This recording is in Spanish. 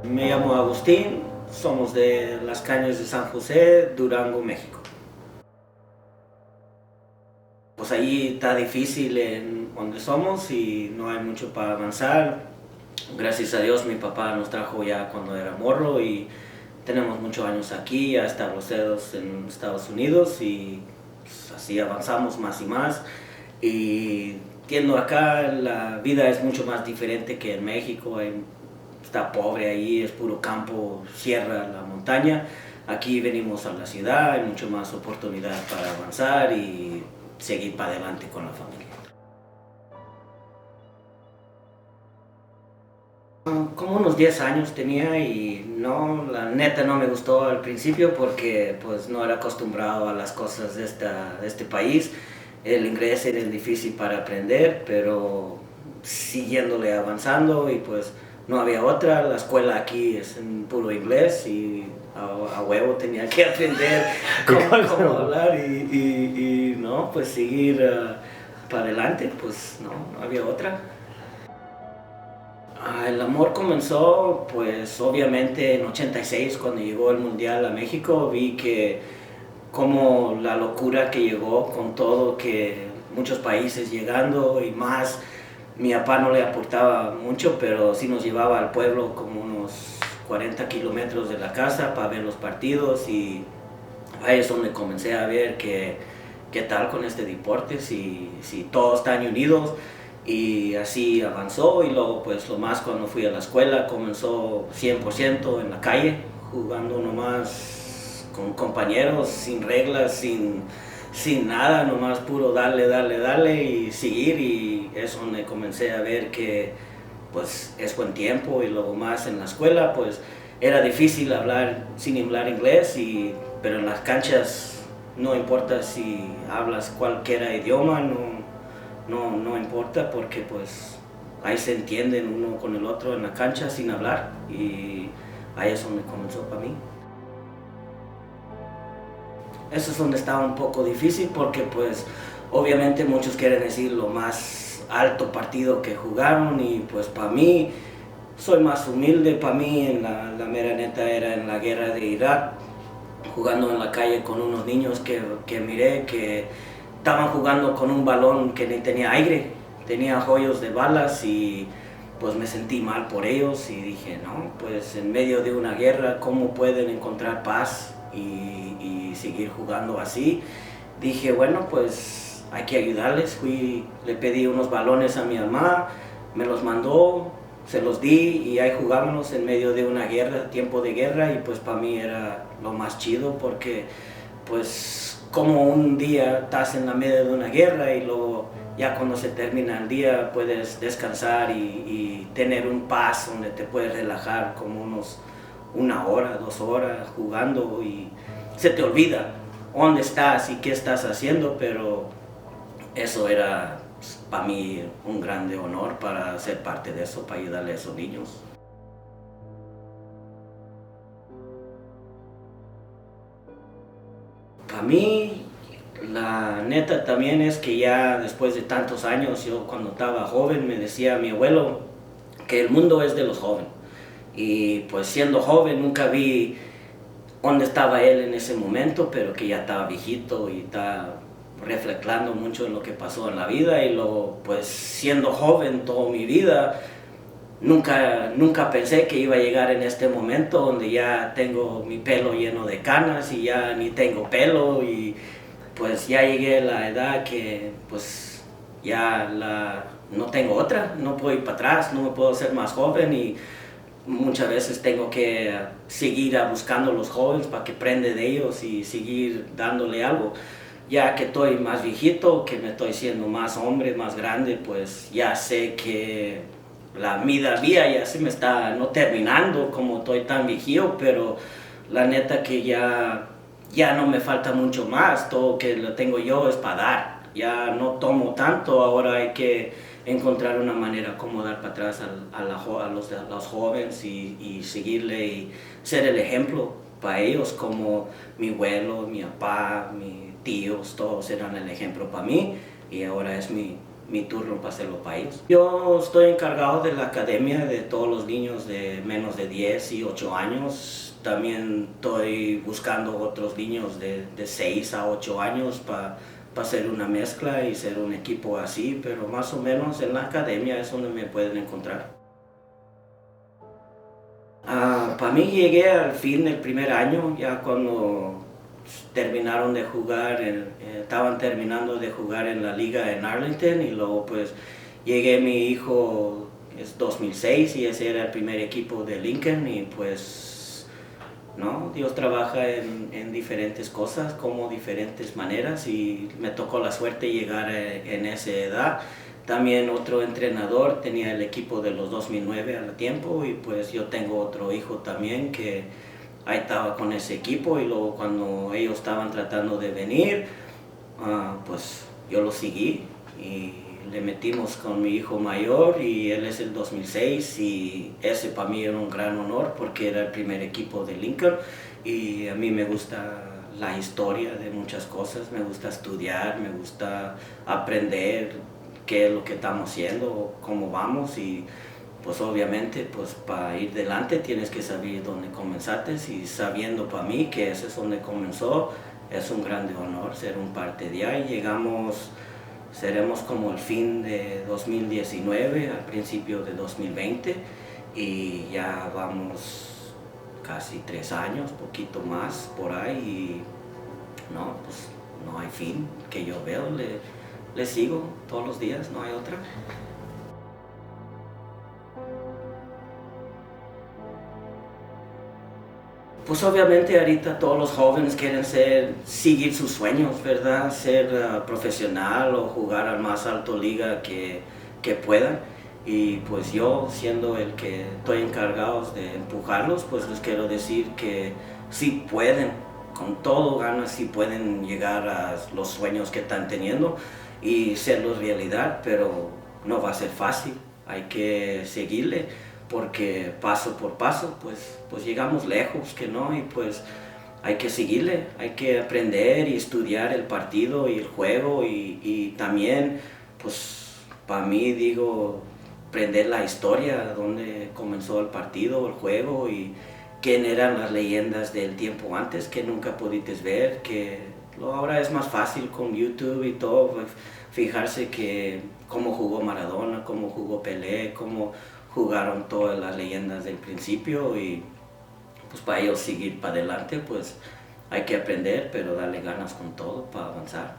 Me llamo Agustín, somos de Las Cañas de San José, Durango, México. Pues ahí está difícil en donde somos y no hay mucho para avanzar. Gracias a Dios mi papá nos trajo ya cuando era morro y tenemos muchos años aquí, ya establecidos en Estados Unidos y pues, así avanzamos más y más. Y tiendo acá, la vida es mucho más diferente que en México. Está pobre ahí, es puro campo, sierra, la montaña. Aquí venimos a la ciudad, hay mucho más oportunidad para avanzar y seguir para adelante con la familia. Como unos 10 años tenía y no, la neta no me gustó al principio porque pues no era acostumbrado a las cosas de este país. El inglés era difícil para aprender, pero siguiéndole avanzando y pues no había otra. La escuela aquí es en puro inglés y a huevo tenía que aprender cómo hablar y no, pues seguir para adelante, pues no había otra. El amor comenzó, pues obviamente en 86 cuando llegó el Mundial a México, vi que como la locura que llegó con todo, que muchos países llegando y más, mi papá no le aportaba mucho, pero sí nos llevaba al pueblo como unos 40 kilómetros de la casa para ver los partidos y ahí es donde comencé a ver qué tal con este deporte, si todos están unidos y así avanzó y luego pues lo más cuando fui a la escuela comenzó 100% en la calle, jugando nomás con compañeros, sin reglas, sin nada, nomás puro darle y seguir y es donde comencé a ver que pues es buen tiempo y luego más en la escuela pues era difícil hablar sin hablar inglés pero en las canchas no importa si hablas cualquier idioma, no importa porque pues ahí se entienden uno con el otro en la cancha sin hablar y ahí es donde comenzó para mí. Eso es donde estaba un poco difícil porque pues obviamente muchos quieren decir lo más alto partido que jugaron y pues para mí soy más humilde, para mí en la mera neta era en la guerra de Irak, jugando en la calle con unos niños que miré que estaban jugando con un balón que ni tenía aire, tenía hoyos de balas y pues me sentí mal por ellos y dije, no, pues en medio de una guerra, ¿cómo pueden encontrar paz y seguir jugando así? Dije, bueno, pues hay que ayudarles. Le pedí unos balones a mi mamá, me los mandó, se los di y ahí jugábamos en medio de una guerra, tiempo de guerra y pues para mí era lo más chido porque pues como un día estás en la medio de una guerra y luego ya cuando se termina el día puedes descansar y tener un paz donde te puedes relajar como una hora, 2 horas jugando y se te olvida dónde estás y qué estás haciendo, pero eso era para mí un grande honor para ser parte de eso, para ayudarle a esos niños. Para mí, la neta también es que ya después de tantos años, yo cuando estaba joven me decía mi abuelo que el mundo es de los jóvenes. Y pues siendo joven nunca vi dónde estaba él en ese momento, pero que ya estaba viejito y está reflexionando mucho en lo que pasó en la vida y luego pues siendo joven toda mi vida nunca pensé que iba a llegar en este momento donde ya tengo mi pelo lleno de canas y ya ni tengo pelo y pues ya llegué a la edad que pues no tengo otra, no puedo ir para atrás, no me puedo ser más joven y muchas veces tengo que seguir buscando a los jóvenes para que aprenda de ellos y seguir dándole algo. Ya que estoy más viejito, que me estoy siendo más hombre, más grande, pues ya sé que la vida mía ya se me está no terminando como estoy tan viejo, pero la neta que ya no me falta mucho más, todo que lo tengo yo es para dar. Ya no tomo tanto, ahora hay que encontrar una manera como dar para atrás a los jóvenes y seguirle y ser el ejemplo para ellos, como mi abuelo, mi papá, mis tíos, todos eran el ejemplo para mí y ahora es mi turno para hacerlo para ellos. Yo estoy encargado de la academia de todos los niños de menos de 10 y 8 años. También estoy buscando otros niños de 6 a 8 años para hacer una mezcla y ser un equipo así, pero más o menos en la academia es donde me pueden encontrar. Para mí llegué al fin del primer año, ya cuando terminaron de jugar, estaban terminando de jugar en la liga en Arlington, y luego pues llegué, mi hijo es 2006 y ese era el primer equipo de Lincoln, y pues no, Dios trabaja en diferentes cosas, como diferentes maneras, y me tocó la suerte llegar en esa edad. También otro entrenador tenía el equipo de los 2009 al tiempo, y pues yo tengo otro hijo también que ahí estaba con ese equipo, y luego cuando ellos estaban tratando de venir, pues yo lo seguí y le metimos con mi hijo mayor, y él es el 2006, y ese para mí era un gran honor porque era el primer equipo de Lincoln, y a mí me gusta la historia de muchas cosas, me gusta estudiar, me gusta aprender qué es lo que estamos haciendo, cómo vamos, y pues obviamente pues para ir adelante tienes que saber dónde comenzaste, y sabiendo para mí que ese es donde comenzó, es un grande honor ser un parte de ahí. Seremos como el fin de 2019, al principio de 2020, y ya vamos casi 3 años, poquito más por ahí, y no, pues no hay fin que yo veo, le sigo todos los días, no hay otra. Pues obviamente ahorita todos los jóvenes quieren seguir sus sueños, ¿verdad? Ser profesional o jugar al más alto liga que puedan. Y pues yo, siendo el que estoy encargado de empujarlos, pues les quiero decir que sí pueden, con todo ganas, sí pueden llegar a los sueños que están teniendo y hacerlos realidad, pero no va a ser fácil, hay que seguirle, porque paso por paso pues llegamos lejos, que no, y pues hay que seguirle, hay que aprender y estudiar el partido y el juego, y también pues para mí digo, aprender la historia, dónde comenzó el partido, el juego, y quién eran las leyendas del tiempo antes que nunca pudiste ver, que ahora es más fácil con YouTube y todo, pues, fijarse que cómo jugó Maradona, cómo jugó Pelé, cómo jugaron todas las leyendas del principio, y pues para ellos seguir para adelante pues hay que aprender, pero darle ganas con todo para avanzar.